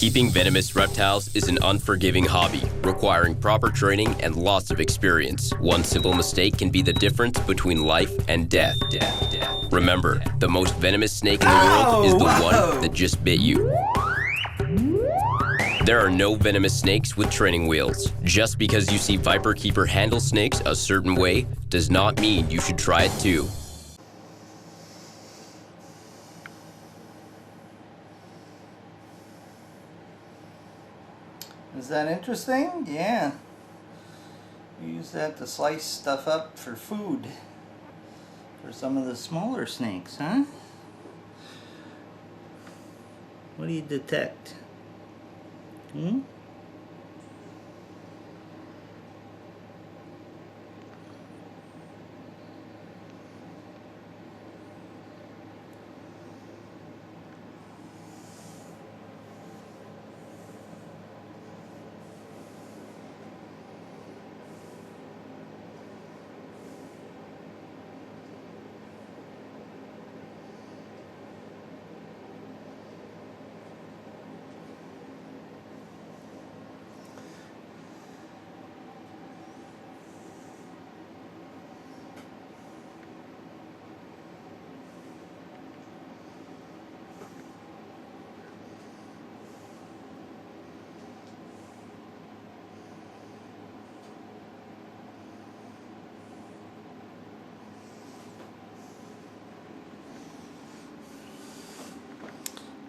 Keeping venomous reptiles is an unforgiving hobby, requiring proper training and lots of experience. One simple mistake can be the difference between life and death. Remember, the most venomous snake in the world is the one that just bit you. There are no venomous snakes with training wheels. Just because you see viperkeeper handle snakes a certain way does not mean you should try it too. Is that interesting? Yeah. Use that to slice stuff up for food. For some of the smaller snakes, huh? What do you detect? Hmm?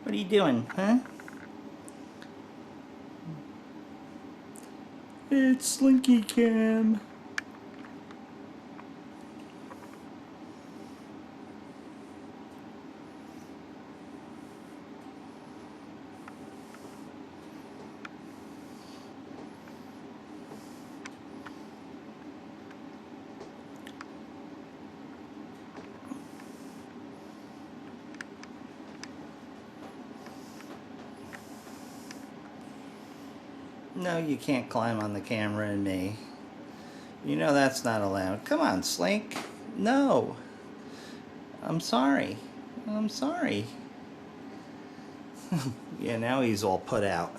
What are you doing, huh? It's Slinky Cam. No, you can't climb on the camera and me. You know that's not allowed. Come on, Slink. No. I'm sorry. I'm sorry. Yeah, now he's all put out.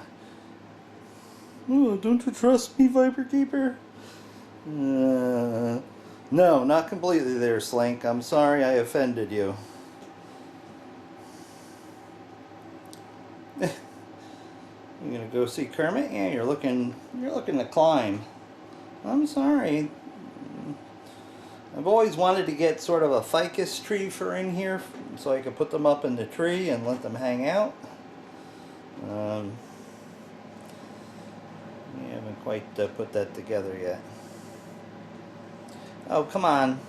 Oh, don't you trust me, Viperkeeper? No, not completely there, Slink. I'm sorry I offended you. You gonna go see Kermit? Yeah, you're looking to climb. I'm sorry. I've always wanted to get sort of a ficus tree for in here so I could put them up in the tree and let them hang out. We haven't quite put that together yet. Oh, come on.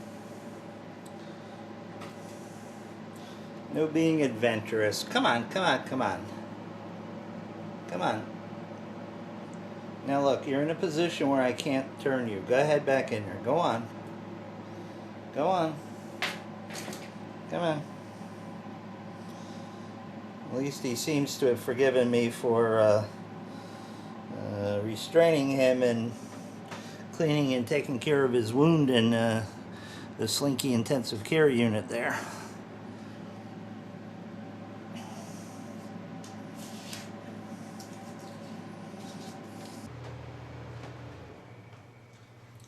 No being adventurous. Come on, come on, come on. Come on. Now look, you're in a position where I can't turn you. Go ahead back in there. Go on. Go on. Come on. At least he seems to have forgiven me for restraining him and cleaning and taking care of his wound in the Slinky intensive care unit there.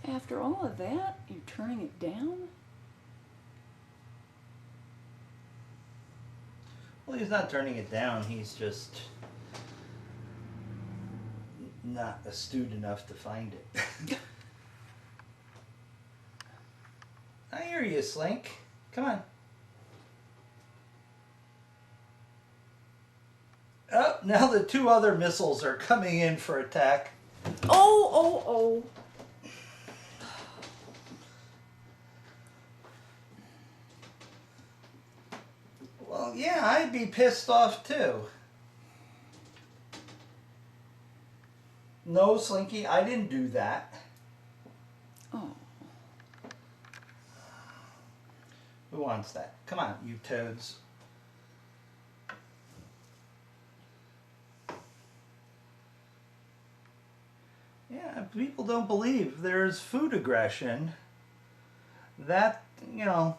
After all of that, you're turning it down? Well, he's not turning it down. He's just not astute enough to find it. I hear you, Slink. Come on. Oh, now the two other missiles are coming in for attack. Oh. Well, yeah, I'd be pissed off too. No, Slinky, I didn't do that. Oh. Who wants that? Come on, you toads. Yeah, people don't believe there's food aggression. That, you know,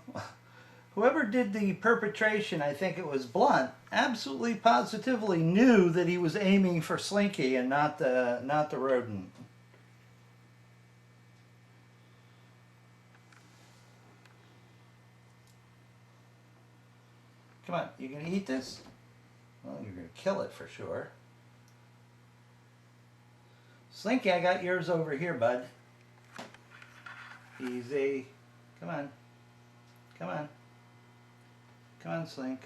whoever did the perpetration, I think it was Blunt, absolutely positively knew that he was aiming for Slinky and not the rodent. Come on, you gonna eat this? Well, you're gonna kill it for sure. Slinky, I got yours over here, bud. Easy. Come on. Come on. Come on, Slink.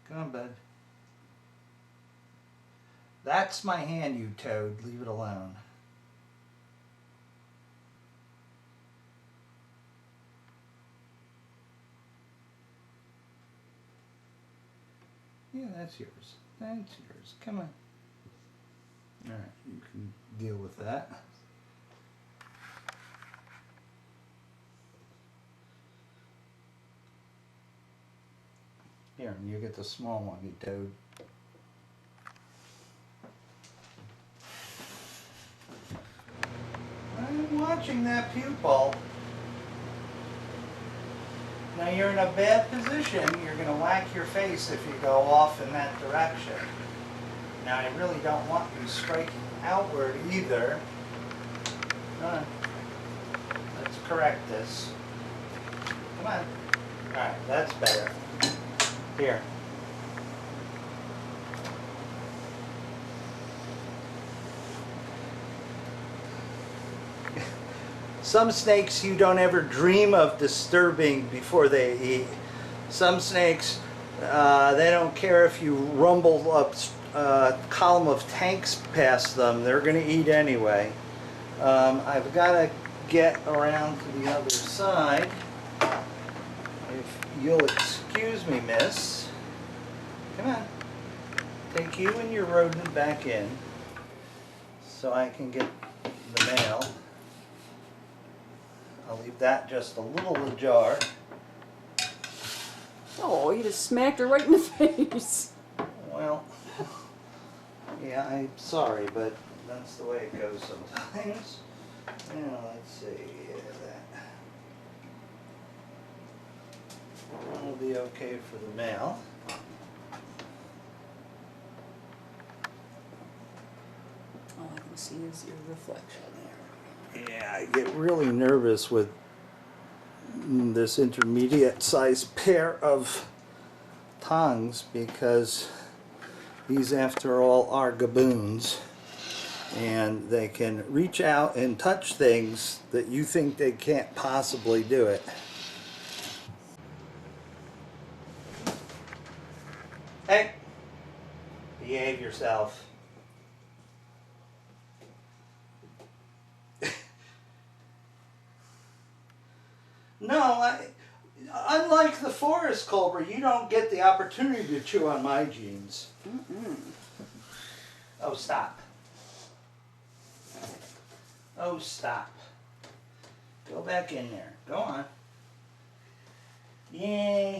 Come on, bud. That's my hand, you toad. Leave it alone. Yeah, that's yours. That's yours. Come on. Alright, you can deal with that. Here, you get the small one, you toad. I'm watching that pupil. Now you're in a bad position. You're going to whack your face if you go off in that direction. Now I really don't want you striking outward either. Let's correct this. Come on. Alright, that's better. Here. Some snakes you don't ever dream of disturbing before they eat. Some snakes, they don't care if you rumble up a column of tanks past them. They're going to eat anyway. I've got to get around to the other side. If you'll excuse me, miss. Come on. Take you and your rodent back in so I can get the mail. I'll leave that just a little ajar. Oh, you just smacked her right in the face. Well, yeah, I'm sorry, but that's the way it goes sometimes. Now, let's see. That'll be okay for the mail. All I can see is your reflection there. Yeah, I get really nervous with this intermediate sized pair of tongs because these, after all, are gaboons, and they can reach out and touch things that you think they can't possibly do it. Hey, behave yourself. No, unlike the forest cobra, you don't get the opportunity to chew on my jeans. Oh, stop. Oh, stop. Go back in there. Go on. Yeah.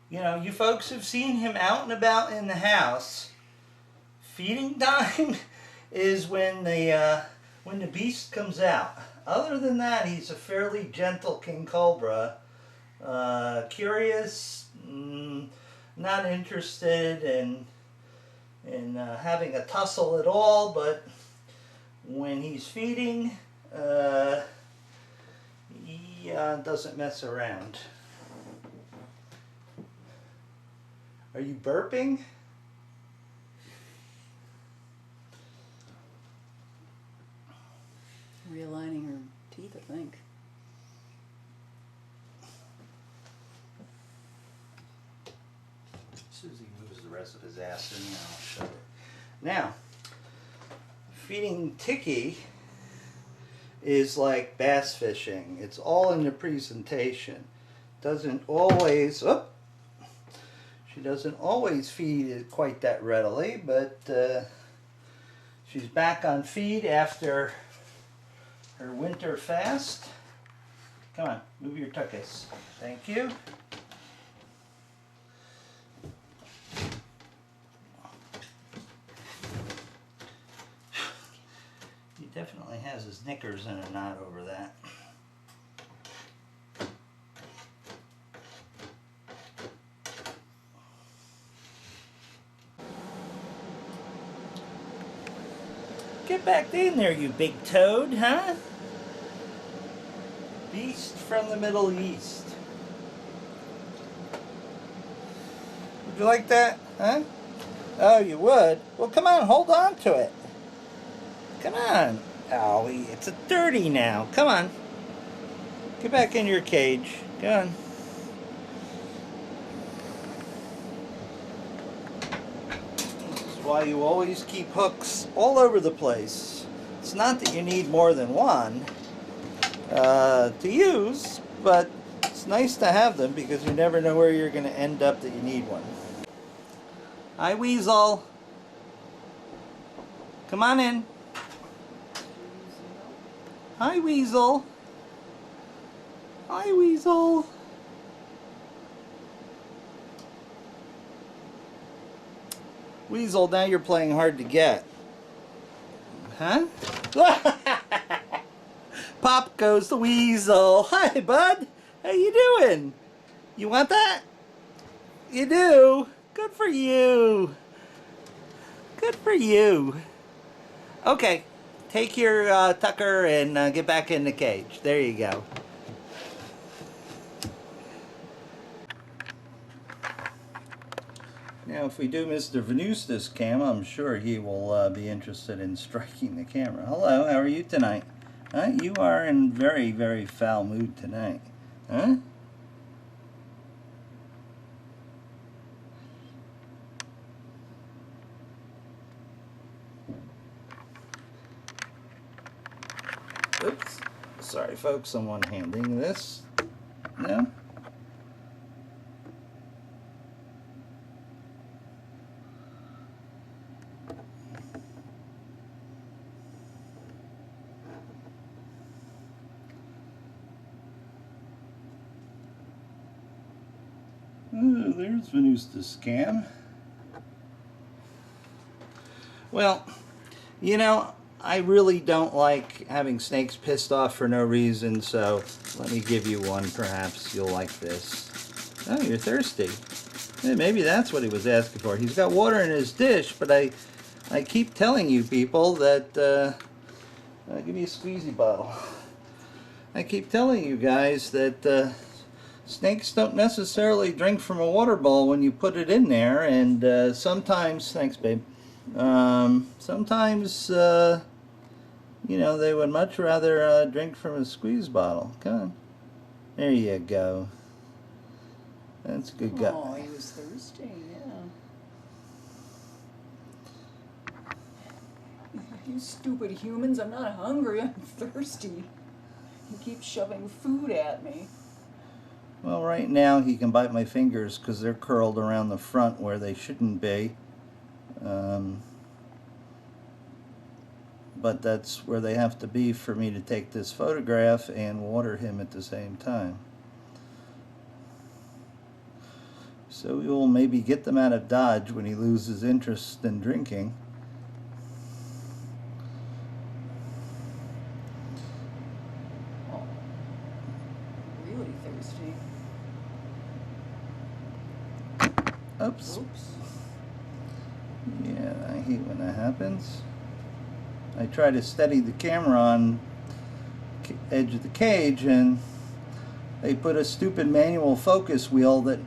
You know, you folks have seen him out and about in the house. Feeding time is when the beast comes out. Other than that, he's a fairly gentle king cobra. Curious, not interested in having a tussle at all, but when he's feeding, he doesn't mess around. Are you burping? Realigning her teeth, I think. As soon as he moves the rest of his ass in, I'll shut it. Now, feeding Tiki is like bass fishing. It's all in the presentation. Doesn't always, she doesn't always feed it quite that readily, but she's back on feed after her winter fast. Come on, move your tuchus. Thank you. Definitely has his knickers in a knot over that. Get back in there, you big toad, huh? Beast from the Middle East. Would you like that, huh? Oh, you would? Well, come on, hold on to it. Come on. Oh, it's dirty now. Come on. Get back in your cage. Come on. This is why you always keep hooks all over the place. It's not that you need more than one to use, but it's nice to have them because you never know where you're going to end up that you need one. Hi, Weasel. Come on in. Hi, Weasel. Hi, Weasel. Weasel, now you're playing hard to get. Huh? Pop goes the Weasel. Hi, bud. How you doing? You want that? You do? Good for you. Good for you. Okay. Take your tucker and get back in the cage. There you go. Now, if we do Mr. Venusta's cam, I'm sure he will be interested in striking the camera. Hello, how are you tonight? Huh? You are in very, very foul mood tonight. Huh? Oops. Sorry, folks, I'm one-handing this. No? Oh, there's Venusta's cam. Well, you know, I really don't like having snakes pissed off for no reason, so let me give you one. Perhaps you'll like this. Oh, you're thirsty. Yeah, maybe that's what he was asking for. He's got water in his dish, but I keep telling you people that... give me a squeezy bottle. I keep telling you guys that snakes don't necessarily drink from a water bowl when you put it in there, and sometimes... Thanks, babe. Sometimes, you know, they would much rather drink from a squeeze bottle. Come on. There you go. That's a good guy. Oh, he was thirsty, yeah. You stupid humans, I'm not hungry, I'm thirsty. You keep shoving food at me. Well, right now he can bite my fingers because they're curled around the front where they shouldn't be. But that's where they have to be for me to take this photograph and water him at the same time. So we will maybe get them out of Dodge when he loses interest in drinking. Oh, really thirsty. Oops. Oops. Yeah, I hate when that happens. I try to steady the camera on the edge of the cage, and they put a stupid manual focus wheel that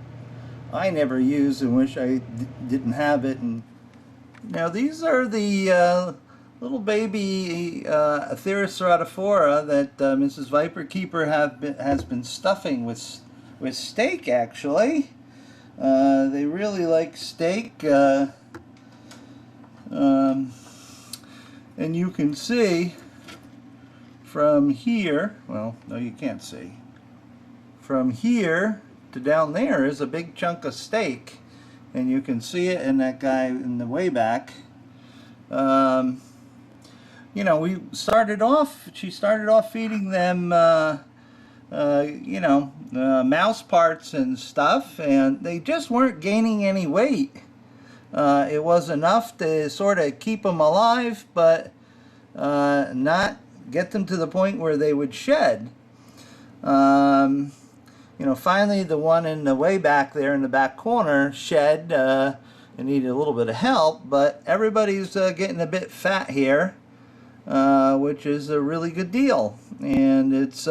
I never use and wish I didn't have it. And now these are the little baby Therasratophora that Mrs. Viperkeeper has been stuffing with steak. Actually, they really like steak. And you can see from here, well, no, you can't see. From here to down there is a big chunk of steak, and you can see it in that guy in the way back. You know, she started off feeding them, you know, mouse parts and stuff, and they just weren't gaining any weight. It was enough to sort of keep them alive, but not get them to the point where they would shed. You know, finally the one in the way back there in the back corner shed and needed a little bit of help, but everybody's getting a bit fat here, which is a really good deal. And it's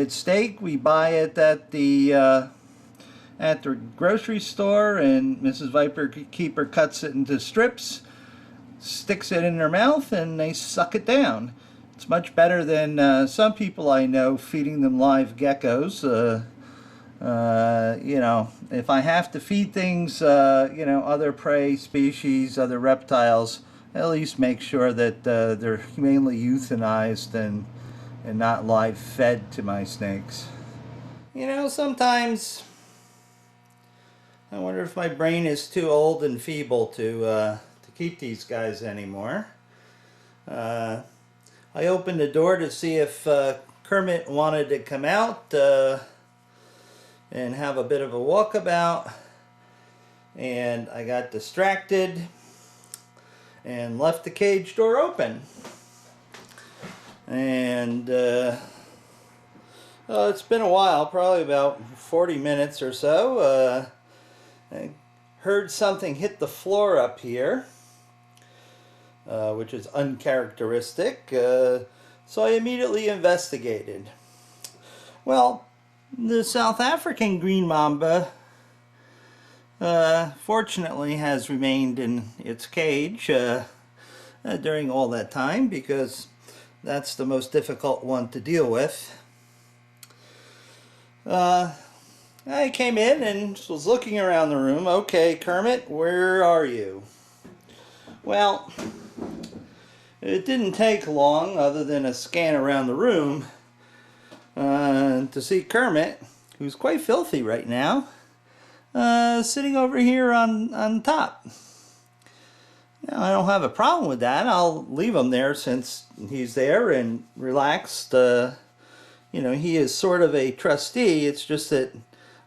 steak. We buy it at the grocery store, and Mrs. Viperkeeper cuts it into strips, sticks it in their mouth, and they suck it down. It's much better than some people I know feeding them live geckos. You know, if I have to feed things, you know, other prey species, other reptiles, at least make sure that they're humanely euthanized and not live fed to my snakes. You know, sometimes I wonder if my brain is too old and feeble to keep these guys anymore. I opened the door to see if Kermit wanted to come out and have a bit of a walkabout, and I got distracted and left the cage door open. And it's been a while, probably about 40 minutes or so. I heard something hit the floor up here, which is uncharacteristic, so I immediately investigated. Well, the South African green mamba fortunately has remained in its cage during all that time, because that's the most difficult one to deal with. I came in and was looking around the room. Okay, Kermit, where are you? Well, it didn't take long, other than a scan around the room, to see Kermit, who's quite filthy right now, sitting over here on top. Now, I don't have a problem with that. I'll leave him there since he's there and relaxed. You know, he is sort of a trustee. It's just that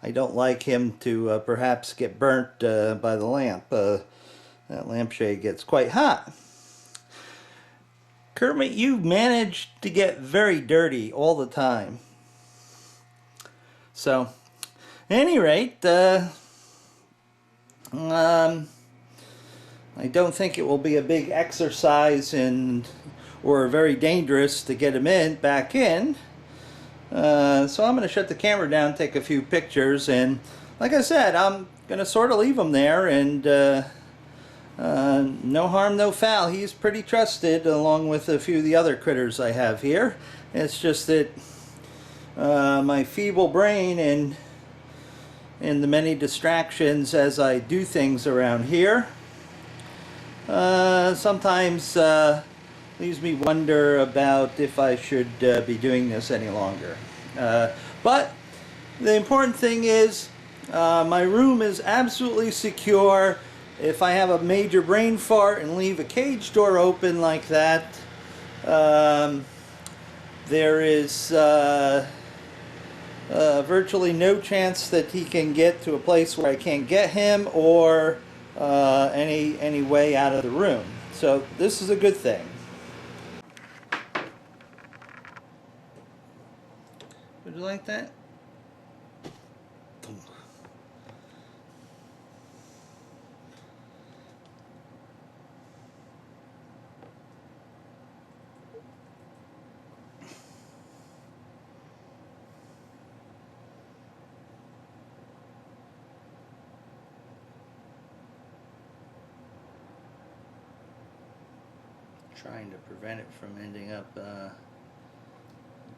I don't like him to perhaps get burnt by the lamp. That lampshade gets quite hot. Kermit, you manage to get very dirty all the time. So, at any rate, I don't think it will be a big exercise or very dangerous to get him back in. So I'm going to shut the camera down, take a few pictures, and like I said, I'm going to sort of leave him there, and no harm, no foul. He's pretty trusted, along with a few of the other critters I have here. It's just that my feeble brain and the many distractions as I do things around here sometimes leaves me wonder about if I should be doing this any longer. But the important thing is my room is absolutely secure. If I have a major brain fart and leave a cage door open like that, there is virtually no chance that he can get to a place where I can't get him, or any way out of the room. So this is a good thing. Would you like that? Trying to prevent it from ending up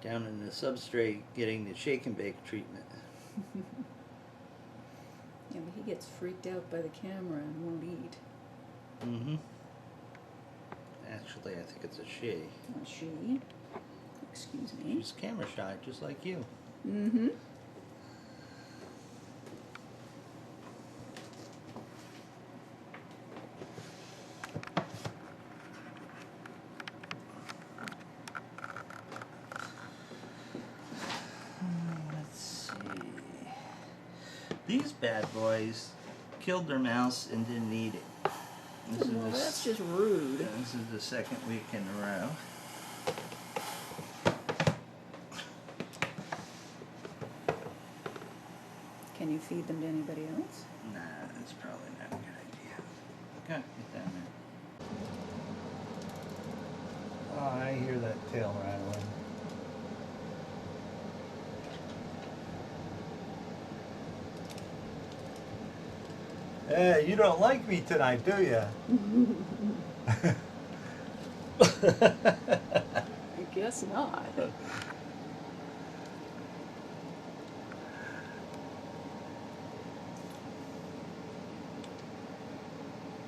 down in the substrate getting the shake and bake treatment. Yeah, but he gets freaked out by the camera and won't eat. Mm-hmm. Actually, I think it's a she. A she? Excuse me. She's camera shy, just like you. Mm-hmm. These bad boys killed their mouse and didn't eat it. This Well, is the that's just rude. This is the second week in a row. Can you feed them to anybody else? Nah, that's probably not a good idea. Okay, get down there. Oh, I hear that tail rattling. Hey, you don't like me tonight, do you? I guess not.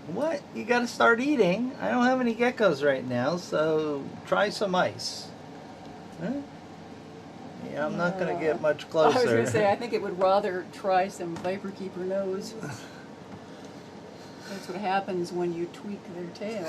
What? You gotta start eating. I don't have any geckos right now, so try some ice. Huh? Yeah, I'm not gonna get much closer. I was going to say, I think it would rather try some viperkeeper nose. That's what happens when you tweak their tail.